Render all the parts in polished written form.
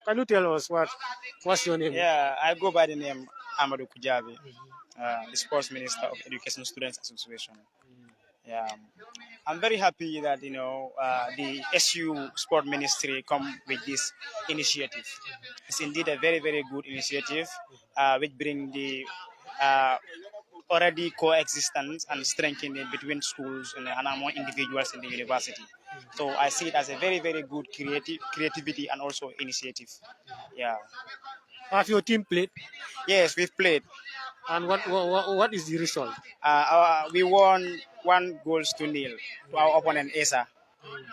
Can you tell us what's your name? Yeah, I go by the name Amadou Kujabi, the Sports Minister of Education Students Association. Yeah, I'm very happy that the SU Sport Ministry come with this initiative. It's indeed a very very good initiative, which bring the uh, already coexistence and strengthening between schools and among individuals in the university. So I see it as a very very good creativity and also initiative. Yeah. Have your team played? Yes, we've played. And what is the result? We won 1-0 to our opponent Esa.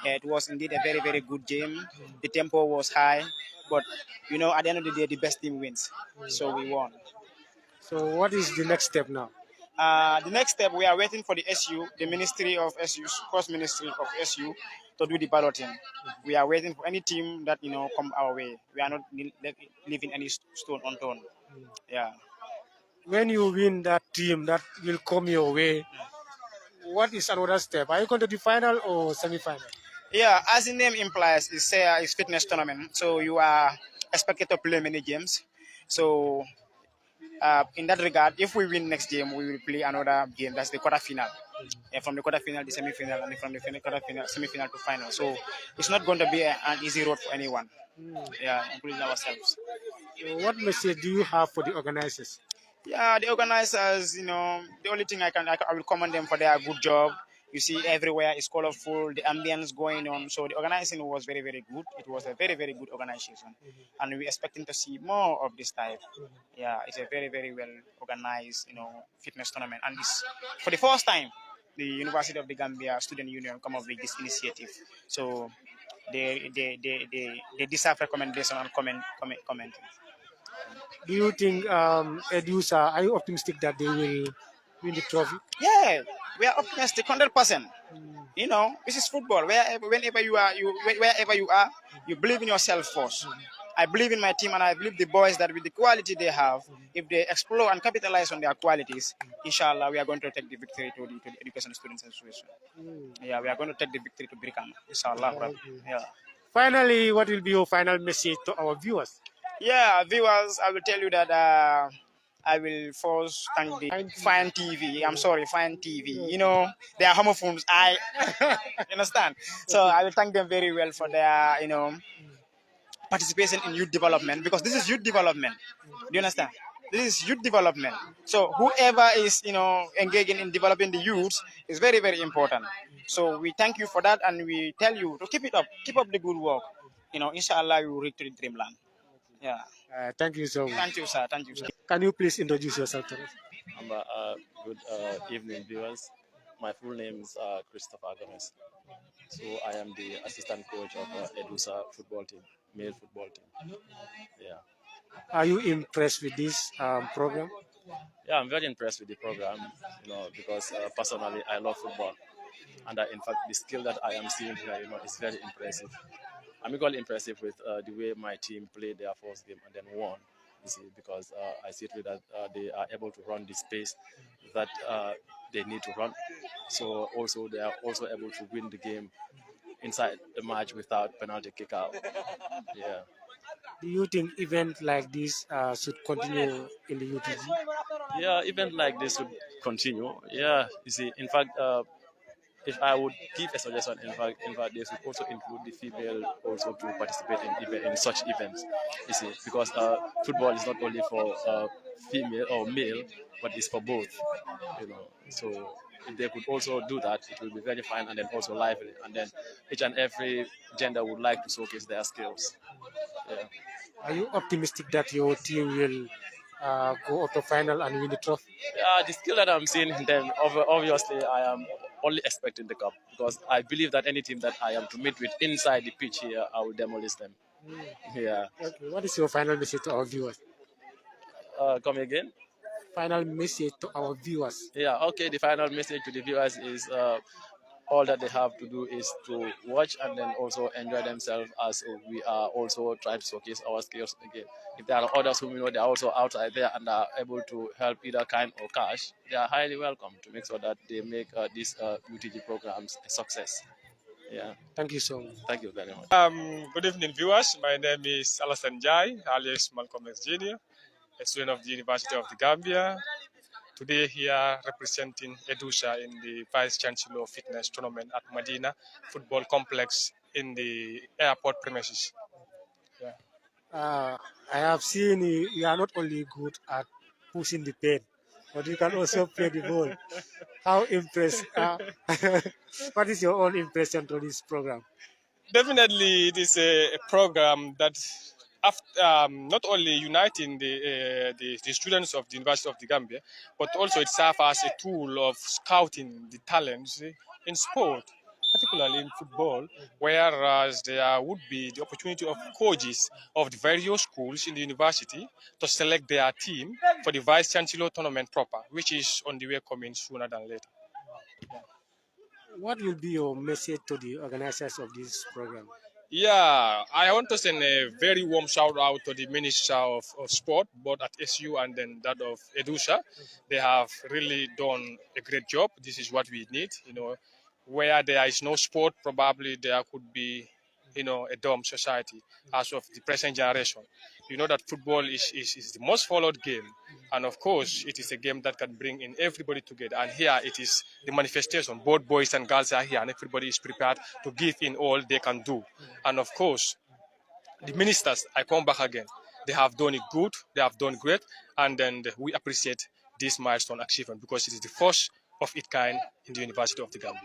It was indeed a very very good game. The tempo was high, but at the end of the day, the best team wins. So we won. So what is the next step now? The next step, we are waiting for the SU, the Ministry of SU, Sports Ministry of SU, to do the balloting. We are waiting for any team that come our way. We are not leaving any stone unturned. Yeah. When you win that team that will come your way, what is another step? Are you going to the final or semi-final? Yeah, as the name implies, it's fitness tournament. So you are expected to play many games. So in that regard, if we win next game, we will play another game. That's the quarterfinal. From the quarterfinal, the semi-final, and from the quarterfinal, semi-final to final. So it's not going to be an easy road for anyone. Yeah, including ourselves. So what message do you have for the organizers? Yeah, the organizers, the only thing I will commend them for their good job. You see, everywhere is colorful, the ambience going on. So the organizing was very, very good. It was a very, very good organization, and we're expecting to see more of this type. Yeah, it's a very, very well organized, fitness tournament, and this for the first time, the University of the Gambia Student Union come up with this initiative. So they deserve recommendation and comment. Do you think EDUSA, are you optimistic that they will win the trophy? Yeah, we are optimistic, 100%. This is football. Wherever you are, you believe in yourself first. I believe in my team, and I believe the boys that with the quality they have, if they explore and capitalize on their qualities, inshallah, we are going to take the victory to the Education Students Association. Yeah, we are going to take the victory to Brikama, inshallah. Yeah. Finally, what will be your final message to our viewers? Yeah, viewers, I will tell you that I will first thank the Fine TV. I'm sorry, Fine TV. They are homophones. I understand. So I will thank them very well for their, participation in youth development, because this is youth development. Do you understand? This is youth development. So whoever is, engaging in developing the youths is very, very important. So we thank you for that, and we tell you to keep it up, keep up the good work. Inshallah, you will reach to the dreamland. Yeah. Thank you so much. Thank you, sir. Thank you, sir. Can you please introduce yourself to us? Good evening, viewers. My full name is Christopher Gomez. So I am the assistant coach of EDUSA football team, male football team. Yeah. Are you impressed with this program? Yeah, I'm very impressed with the program, because personally I love football. And in fact, the skill that I am seeing here, is very impressive. I'm equally impressive with the way my team played their first game and then won. You see, because I see that they are able to run the space that they need to run. So also they are also able to win the game inside the match without penalty kick out. Yeah. Do you think events like this should continue in the UTG? Yeah, event like this should continue. Yeah, you see, in fact, if I would give a suggestion, in fact, they should also include the female also to participate in such events. You see, because football is not only for female or male, but it's for both. So if they could also do that, it will be very fine and then also lively. And then each and every gender would like to showcase their skills. Yeah. Are you optimistic that your team will go up to final and win the trophy? Yeah, the skill that I'm seeing in them, obviously, I am only expecting the cup, because I believe that any team that I am to meet with inside the pitch here, I will demolish them. Yeah. Okay. What is your final message to our viewers? Come again? Final message to our viewers. Yeah, okay. The final message to the viewers is all that they have to do is to watch and then also enjoy themselves, as we are also trying to showcase our skills again. If there are others whom they are also outside there and are able to help either kind or cash, they are highly welcome to make sure that they make these UTG programs a success. Yeah. Thank you so much. Thank you very much. Good evening, viewers. My name is Alassane Jai, alias Malcolm X Jr., a student of the University of the Gambia. Today, here representing EDUSA in the Vice Chancellor Fitness Tournament at Medina Football Complex in the airport premises. Yeah. Uh, I have seen you are not only good at pushing the pen, but you can also play the ball. How impressed? What is your own impression to this program? Definitely, it is a program that not only uniting the students of the University of the Gambia, but also it serves as a tool of scouting the talents in sport, particularly in football, whereas there would be the opportunity of coaches of the various schools in the university to select their team for the Vice Chancellor tournament proper, which is on the way coming sooner than later. What will be your message to the organizers of this program? Yeah, I want to send a very warm shout out to the Minister of Sport, both at SU and then that of EDUSA. They have really done a great job. This is what we need. Where there is no sport, probably there could be, a dumb society as of the present generation. You know that football is the most followed game. And of course, it is a game that can bring in everybody together. And here it is the manifestation. Both boys and girls are here, and everybody is prepared to give in all they can do. And of course, the ministers, I come back again. They have done it good, they have done great, and then we appreciate this milestone achievement because it is the first of its kind in the University of the Gambia.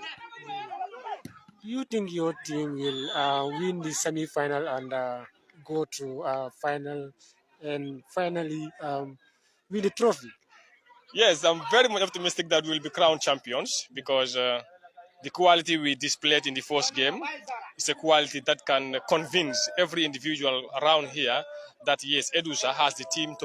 Do you think your team will win the semi-final and go to final and finally win the trophy? Yes, I'm very much optimistic that we'll be crowned champions because the quality we displayed in the first game is a quality that can convince every individual around here that yes, EDUSA has the team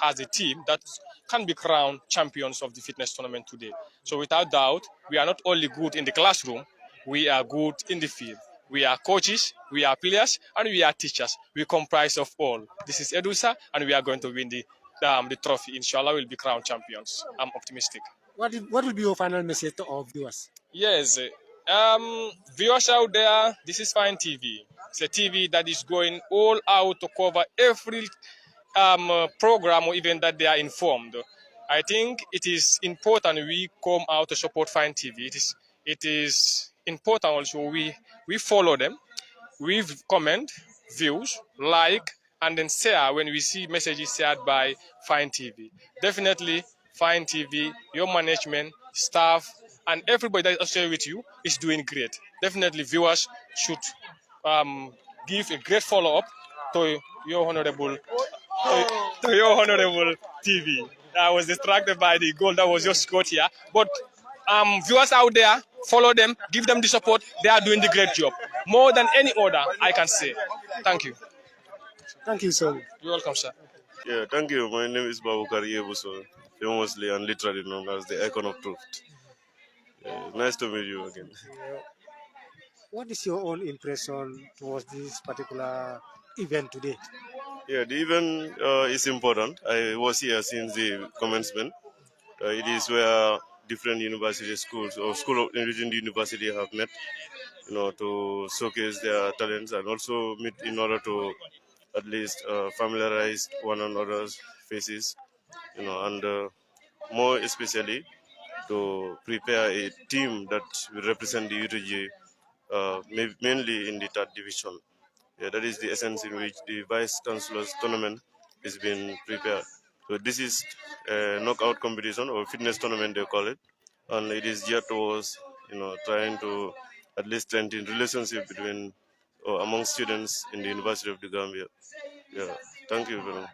has a team that can be crowned champions of the fitness tournament today. So without doubt, we are not only good in the classroom, we are good in the field. We are coaches, we are players, and we are teachers. We comprise of all. This is EDUSA, and we are going to win the trophy. Inshallah, we'll be crowned champions. I'm optimistic. What will be your final message to our viewers? Yes. Viewers out there, this is Fine TV. It's a TV that is going all out to cover every program or event that they are informed. I think it is important we come out to support Fine TV. It is important also we follow them, we comment, views, like, and then share when we see messages shared by Fine TV. Definitely, Fine TV, your management, staff, and everybody that is associated with you is doing great. Definitely, viewers should give a great follow-up to your honorable to your honorable TV. I was distracted by the goal that was just scored here, but viewers out there, follow them, give them the support. They are doing the great job, more than any other, I can say. Thank you. Thank you so much. You're welcome, sir. Yeah, thank you. My name is Babukar Yebuso, famously and literally known as the icon of truth. Nice to meet you again. What is your own impression towards this particular event today? Yeah, the event is important. I was here since the commencement. It is where different university schools or school within the university have met, to showcase their talents and also meet in order to at least familiarize one another's faces, and more especially to prepare a team that will represent the UTG, mainly in the third division. Yeah, that is the essence in which the Vice Chancellor's tournament is being prepared. So this is a knockout competition or fitness tournament they call it, and it is geared towards trying to at least strengthen relationship between or among students in the University of the Gambia. Yeah, thank you very much.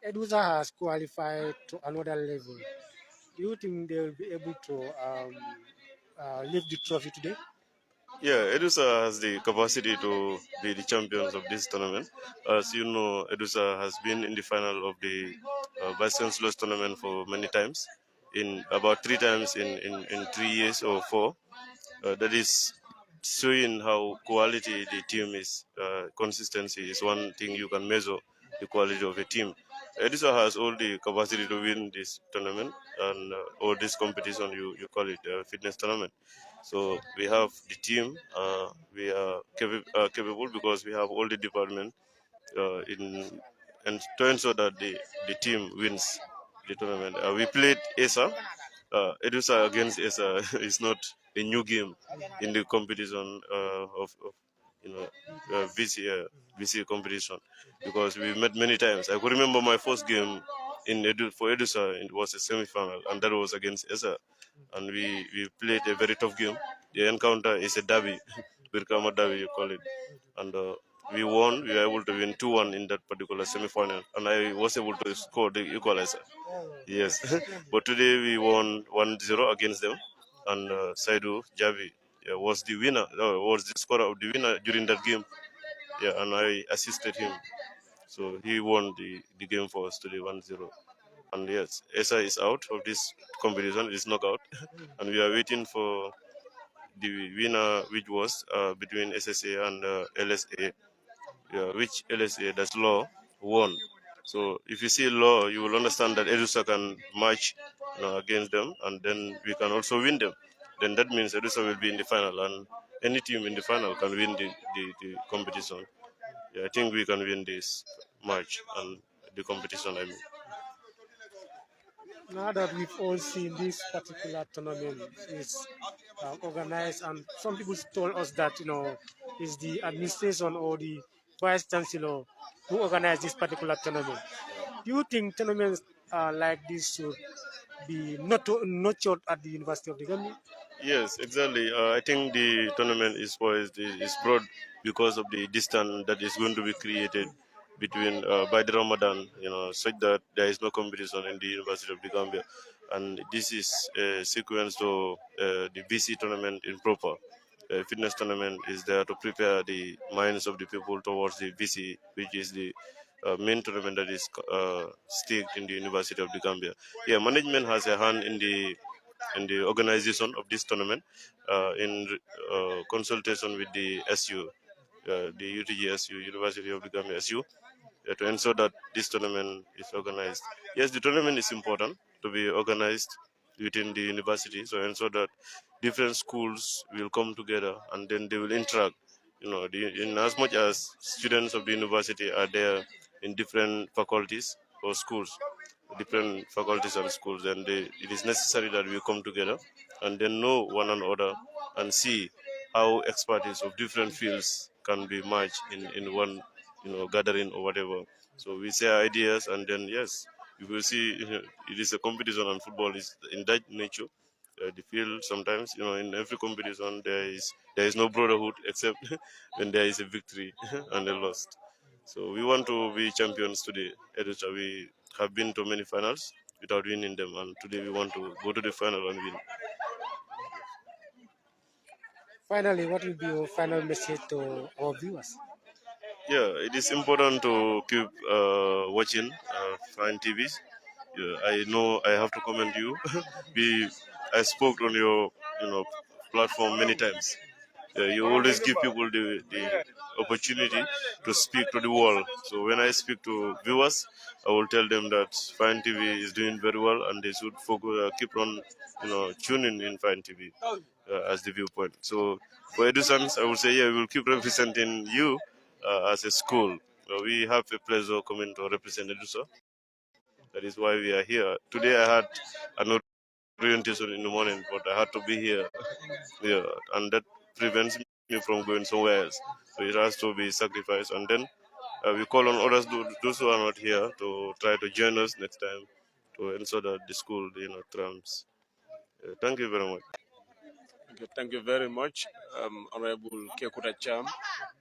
EDUSA has qualified to another level. Do you think they will be able to lift the trophy today? Yeah, EDUSA has the capacity to be the champions of this tournament. As you know, EDUSA has been in the final of the Vice Chancellor's tournament for many times, in about 3 times in 3 years or four. That is showing how quality the team is. Consistency is one thing you can measure the quality of a team. EDUSA has all the capacity to win this tournament and or this competition. You call it fitness tournament. So we have the team. We are capable because we have all the department in and to ensure that the team wins the tournament. We played ESA. EDUSA against ESA is not a new game in the competition of you know VC competition because we met many times. I could remember my first game for EDUSA. It was a semi-final, and that was against ESA, and we played a very tough game. The encounter is a derby, Birkama derby you call it, and we won. We were able to win 2-1 in that particular semi-final, and I was able to score the equalizer. Yes, but today we won 1-0 against them, and Saidu Javi was the winner, was the scorer of the winner during that game. Yeah, and I assisted him. So he won the game for us today 1-0. And yes, ESA is out of this competition, it's knockout, and we are waiting for the winner, which was between SSA and LSA, which LSA, that's law, won. So if you see law, you will understand that EDUSA can match against them, and then we can also win them. Then that means EDUSA will be in the final, and any team in the final can win the competition. Yeah, I think we can win this match and the competition. I mean, Now that we've all seen this particular tournament is organized, and some people told us that is the administration or the vice chancellor who organized this particular tournament. Do you think tournaments like this should be nurtured at the University of the Gambia? yes, exactly. I think the tournament is poised, is broad because of the distance that is going to be created between by the Ramadan, such that there is no competition in the University of the Gambia, and this is a sequence to the BC tournament in proper. Fitness tournament is there to prepare the minds of the people towards the VC, which is the main tournament that is staked in the University of the Gambia. Yeah, management has a hand in the organization of this tournament in consultation with the SU, the UTGSU, University of the Gambia SU, to ensure that this tournament is organized. Yes, the tournament is important to be organized within the university, so ensure that different schools will come together and then they will interact. In as much as students of the university are there in different faculties or schools, different faculties and schools, and it is necessary that we come together and then know one another and see how expertise of different fields can be merged in one gathering or whatever. So we share ideas, and then yes, you will see it is a competition, and football is in that nature. The field sometimes, in every competition there is no brotherhood except when there is a victory and a loss. So we want to be champions today. Edusha, we have been to many finals without winning them, and today we want to go to the final and win. Finally, what will be your final message to our viewers? Yeah, it is important to keep watching Fine TVs. Yeah, I know I have to commend you. I spoke on your platform many times. You always give people the opportunity to speak to the world. So when I speak to viewers, I will tell them that Fine TV is doing very well, and they should focus, keep on, tuning in Fine TV as the viewpoint. So for EduSans, I will say, yeah, we will keep representing you as a school. We have a pleasure coming to represent EduSA. That is why we are here. Today I had an orientation in the morning, but I had to be here. Yeah, and that prevents me from going somewhere else. So it has to be sacrificed. And then we call on others, those who are not here, to try to join us next time to ensure that the school, triumphs. Thank you very much. Okay, thank you very much, Honorable Kekuta Cham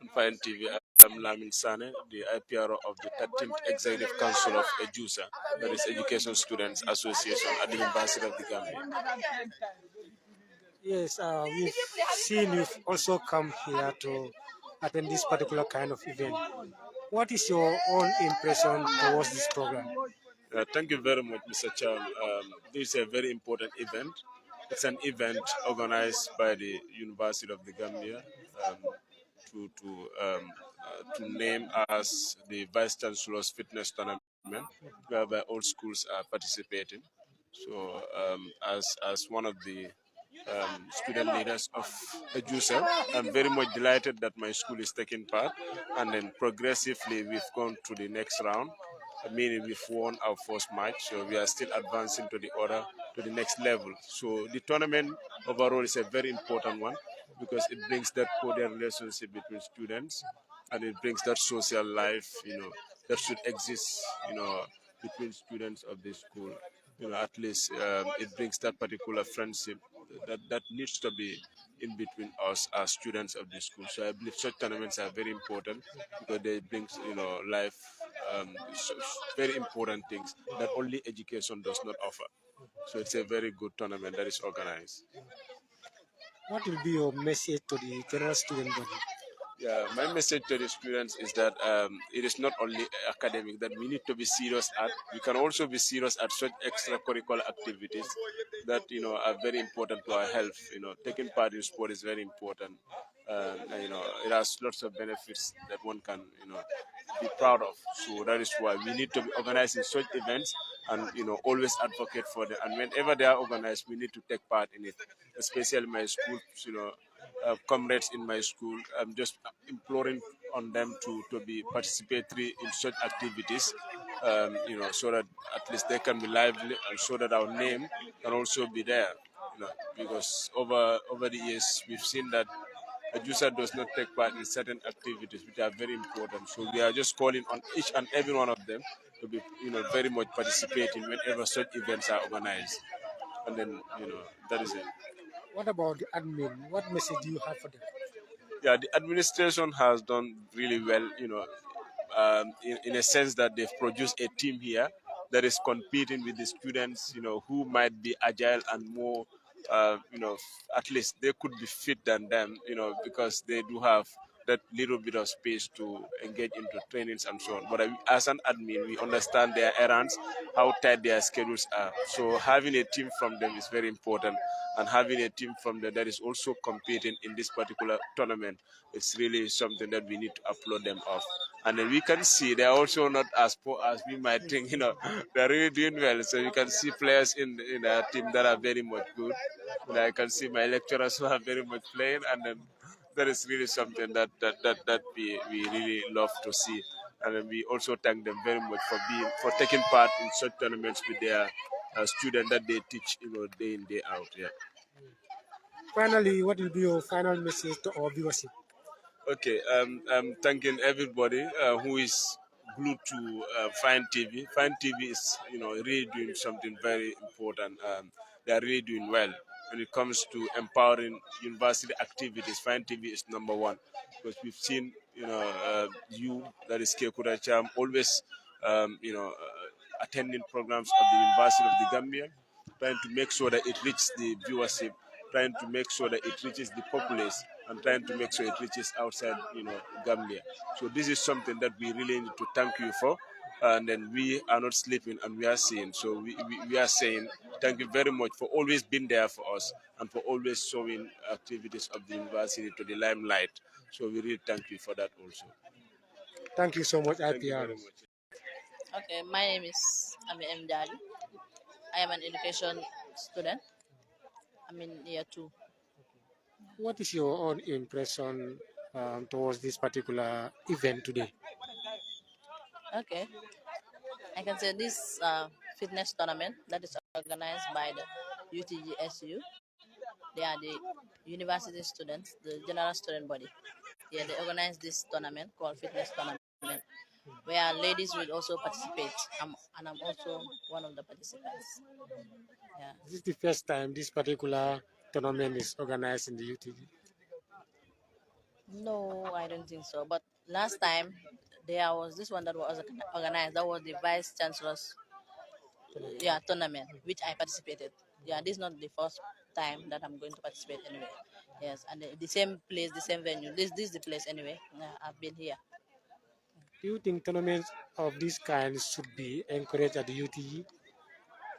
on Fine TV. I'm Lamin Sane, the IPR of the 13th Executive Council of EDUSA, that is Education Students Association at the University of the Gambia. Yes, we've seen you've also come here to attend this particular kind of event. What is your own impression towards this program? Thank you very much, Mr. Cham. This is a very important event. It's an event organized by the University of the Gambia to name us the Vice Chancellor's Fitness Tournament whereby all schools are participating. So as one of the student leaders of EDUSA, I'm very much delighted that my school is taking part, and then progressively we've gone to the next round. Meaning we've won our first match, so we are still advancing to the next level. So the tournament overall is a very important one because it brings that cordial relationship between students, and it brings that social life, that should exist, between students of the school. At least it brings that particular friendship that needs to be in between us as students of the school. So I believe such tournaments are very important because they bring, life, very important things that only education does not offer. So it's a very good tournament that is organized. What will be your message to the general student body? Yeah, my message to the students is that it is not only academic that we need to be serious at. We can also be serious at such extracurricular activities that are very important to our health. Taking part in sport is very important. And it has lots of benefits that one can be proud of. So that is why we need to be organizing such events and always advocate for them. And whenever they are organized, we need to take part in it. Especially my school, comrades in my school. I'm just imploring on them to be participatory in such activities, so that at least they can be lively and so that our name can also be there. Because over the years we've seen that a user does not take part in certain activities which are very important. So we are just calling on each and every one of them to be, very much participating whenever such events are organized. And then, that is it. What about the admin? What message do you have for them? Yeah, the administration has done really well, in a sense that they've produced a team here that is competing with the students, who might be agile and more, at least they could be fit than them, because they do have that little bit of space to engage into trainings and so on. But as an admin, we understand their errands, how tight their schedules are. So having a team from them is very important, and having a team from them that is also competing in this particular tournament, it's really something that we need to applaud them of. And then we can see they're also not as poor as we might think. They're really doing well. So you can see players in our team that are very much good. And I can see my lecturers who are very much playing, and then that is really something that we really love to see. And then we also thank them very much for taking part in such tournaments with their students that they teach, day in day out. Yeah. Finally, what will be your final message to our viewership? Okay, I'm thanking everybody who is glued to Fine TV. Fine TV is, really doing something very important. They are really doing well when it comes to empowering university activities. Fine TV is number one because we've seen, you, that is Kekura Cham, always, attending programs of the University of the Gambia, trying to make sure that it reaches the viewership, trying to make sure that it reaches the populace, and trying to make sure it reaches outside, Gambia. So this is something that we really need to thank you for. And then we are not sleeping and we are seeing. So we are saying thank you very much for always being there for us and for always showing activities of the university to the limelight. So we really thank you for that also. Thank you so much, Thank you IPR. very much. Okay, my name is Ami M. Dali. I am an education student. I'm in year two. What is your own impression towards this particular event today? Okay, I can say this fitness tournament that is organized by the UTGSU. They are the university students, the general student body. Yeah, they organize this tournament called fitness tournament, where ladies will also participate. And I'm also one of the participants. Yeah. This is the first time this particular tournament is organized in the UTD. No, I don't think so. But last time there was this one that was organized. That was the vice chancellor's tournament, which I participated. Yeah, this is not the first time that I'm going to participate anyway. Yes, and the same place, the same venue. This is the place anyway. Yeah, I've been here. Do you think tournaments of this kind should be encouraged at the UTE?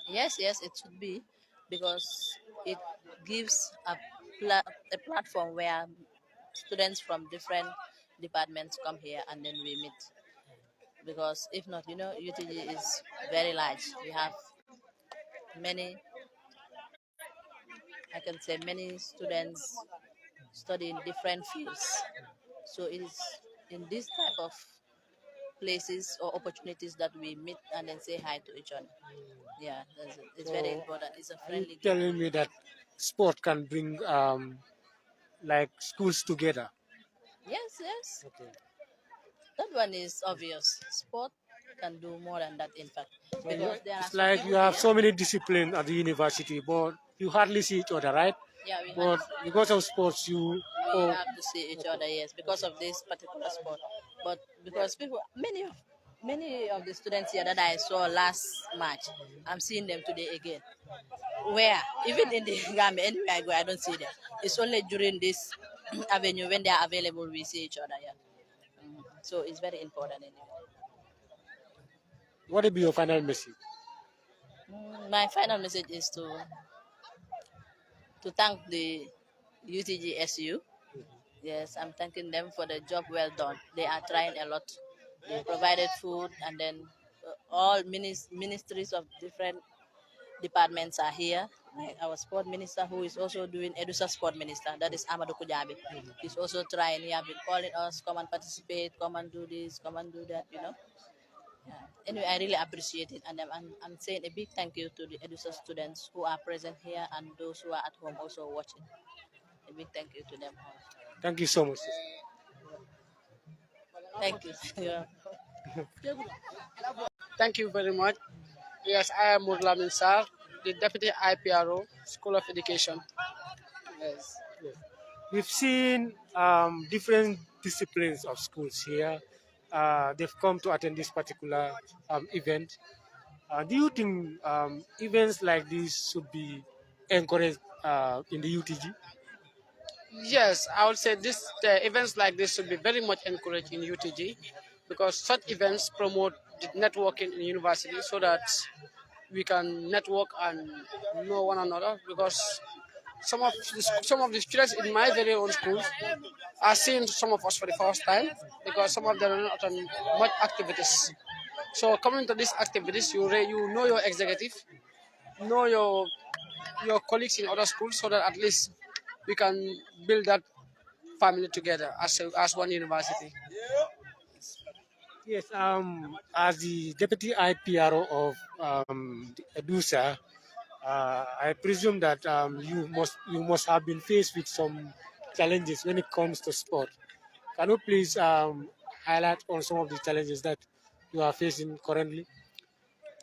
Yes, yes, it should be because it gives a platform where students from different departments come here and then we meet. because if not, UTG is very large. We have many, I can say, many students study in different fields. So it is in this type of places or opportunities that we meet and then say hi to each other. Yeah, it's very So important. It's a are you friendly game. telling me that sport can bring like schools together? Yes, yes. Okay. That one is obvious. Sport can do more than that, in fact, So because there are it's some like you people have here. so many disciplines at the university, but you hardly see each other, right? Yeah, we hardly But see each because other. of sports, you We oh have to see each okay. other, yes, because of this particular sport. But because many of the students here that I saw last March, I'm seeing them today again. Where even in the Gambia, anywhere I go, I don't see them. It's only during this avenue when they are available we see each other. Yeah, so it's very important. Anyway. What will be your final message? My final message is to thank the UTGSU. Yes, I'm thanking them for the job well done. They are trying a lot. They provided food, and then all ministries of different departments are here. Like our sport minister, who is also doing EDUSA sport minister, that is Amadou Kujabi. He's also trying. He have been calling us, come and participate, come and do this, come and do that. Yeah. Anyway, I really appreciate it, and I'm saying a big thank you to the EDUSA students who are present here and those who are at home also watching. A big thank you to them all. Thank you so much, sister. Thank you. Yeah. Thank you very much. Yes, I am Murlamin Sar, the Deputy IPRO, School of Education. Yes. Yes. We've seen different disciplines of schools here. They've come to attend this particular event. Do you think events like this should be encouraged in the UTG? Yes, I would say this events like this should be very much encouraged in UTG because such events promote the networking in university so that we can network and know one another because some of the students in my very own schools are seeing some of us for the first time because some of them are not on much activities. So coming to these activities, you know your executive, know your colleagues in other schools, so that at least we can build that family together as one university. Yes, as the deputy IPRO of the EDUSA, I presume that you must have been faced with some challenges when it comes to sport. Can you please highlight on some of the challenges that you are facing currently?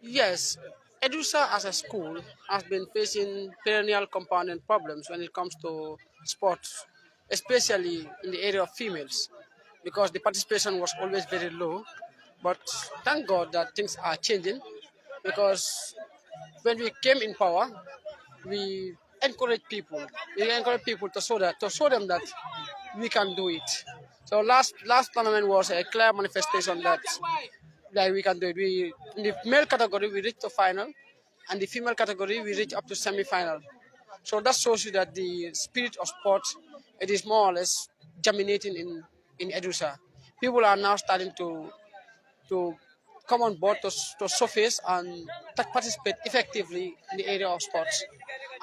Yes, EDUSA as a school has been facing perennial compounding problems when it comes to sports, especially in the area of females, because the participation was always very low. But thank God that things are changing because when we came in power, we encourage people. We encourage people to show them that we can do it. So last tournament was a clear manifestation that we can do it. We in the male category we reached the final, and the female category we reached up to semi-final. So that shows you that the spirit of sport it is more or less germinating in Edusa. People are now starting to come on board to surface and participate effectively in the area of sports,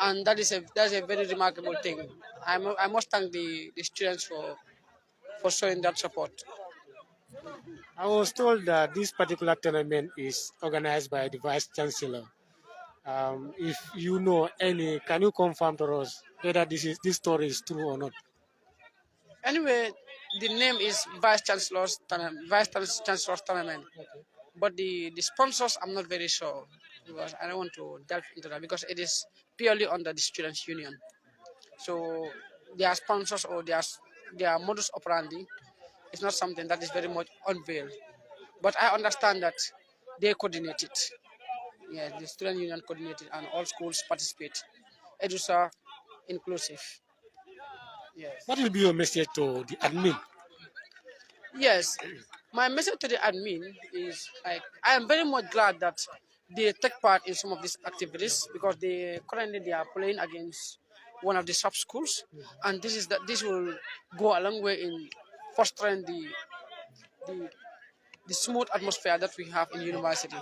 and that's a very remarkable thing. I must thank the students for showing that support. I was told that this particular tournament is organized by the vice chancellor. If you know any, can you confirm to us whether this story is true or not? Anyway, the name is Vice Chancellor's Tournament, but the sponsors I'm not very sure because I don't want to delve into that because it is purely under the students' union. So their sponsors or their modus operandi is not something that is very much unveiled. But I understand that they coordinate it. Yeah, the student union coordinated and all schools participate. EDUSA inclusive. Yes. What will be your message to the admin? Yes. My message to the admin is like I am very much glad that they take part in some of these activities because they are playing against one of the sub schools, and this will go a long way in fostering the the smooth atmosphere that we have in university,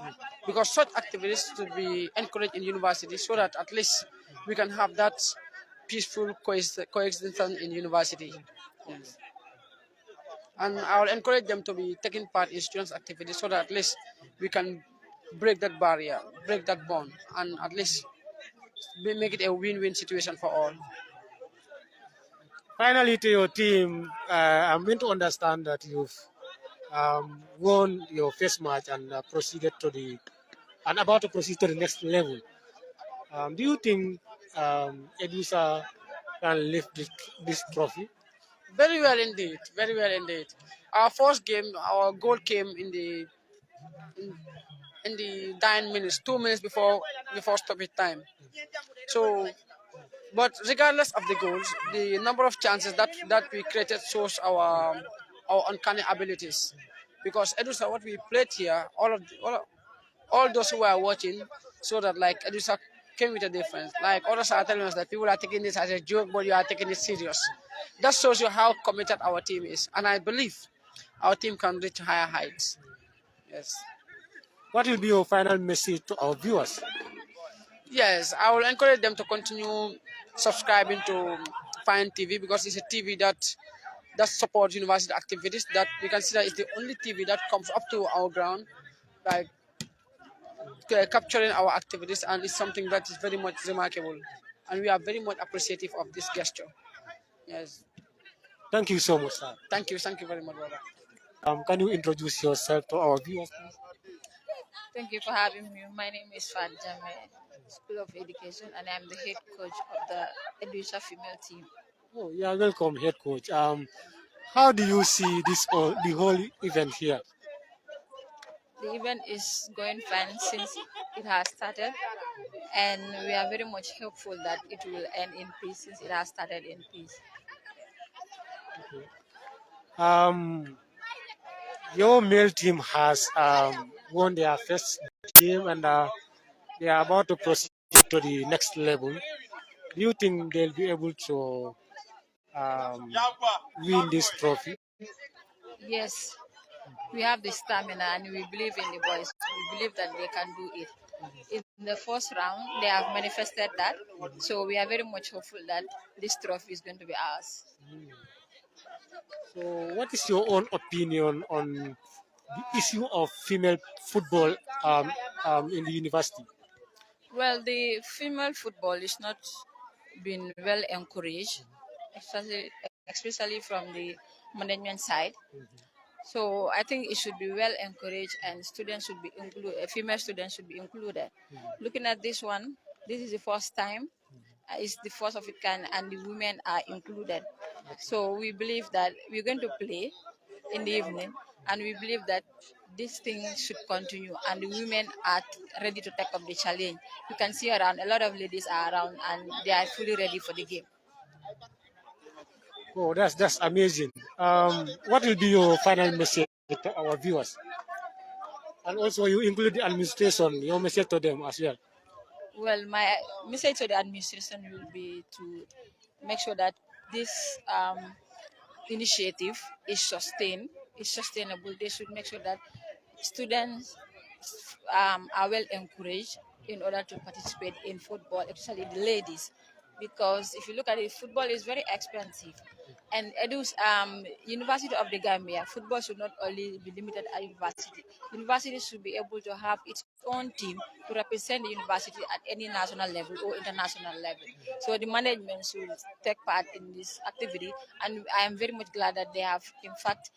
because such activities should be encouraged in university so that at least we can have that peaceful coexistence in university. Yes. And I'll encourage them to be taking part in students' activities so that at least we can break that barrier, break that bond, and at least make it a win-win situation for all. Finally, to your team, I'm going to understand that you've won your first match and proceeded to the and about to proceed to the next level. Do you think EDUSA can lift this trophy? Very well indeed, very well indeed. Our first game, our goal came in, in the 9 minutes, 2 minutes before stoppage time. So, but regardless of the goals, the number of chances that we created shows our uncanny abilities. Because Edusa, what we played here, all those who are watching, so that like Edusa came with a difference. Like others are telling us that people are taking this as a joke, but you are taking it serious. That shows you how committed our team is, and I believe our team can reach higher heights. Yes. What will be your final message to our viewers? Yes, I will encourage them to continue subscribing to Fine TV because it's a TV that supports university activities. That we consider is the only TV that comes up to our ground, like capturing our activities, and it's something that is very much remarkable, and we are very much appreciative of this gesture. Yes, Thank you so much, sir. thank you very much, brother. Can you introduce yourself to our viewers, please? Thank you for having me. My name is Fat Jame, School of Education, and I'm the head coach of the EDUSA female team. Oh, yeah, welcome, head coach. How do you see the whole event here? The event is going fine since it has started, and we are very much hopeful that it will end in peace since it has started in peace. Um, your male team has won their first game and they are about to proceed to the next level. Do you think they'll be able to um, win this trophy? Yes, we have the stamina and we believe in the boys. We believe that they can do it. In the first round, they have manifested that. So we are very much hopeful that this trophy is going to be ours. So, what is your own opinion on the issue of female football in the university? Well, the female football is not been well encouraged, especially from the management side. So I think it should be well encouraged, and students should be included. Female students should be included. Looking at this one, this is the first time. It's the first of its kind, and the women are included. So we believe that we're going to play in the evening, and we believe that this thing should continue, and the women are ready to take up the challenge. You can see around a lot of ladies are around, and they are fully ready for the game. Oh, that's amazing. What will be your final message to our viewers? And also, you include the administration, your message to them as well. Well, my message to the administration will be to make sure that this initiative is sustainable. They should make sure that students are well encouraged in order to participate in football, especially the ladies. Because if you look at it, football is very expensive. And University of the Gambia, football should not only be limited at university. Universities should be able to have its own team to represent the university at any national level or international level. So the management should take part in this activity, and I am very much glad that they have, in fact,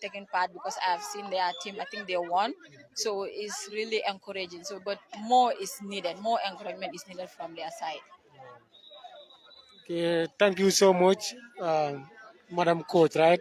taken part because I have seen their team. I think they won, so it's really encouraging. So, but more is needed. More encouragement is needed from their side. Okay, thank you so much, Madam Coach, right?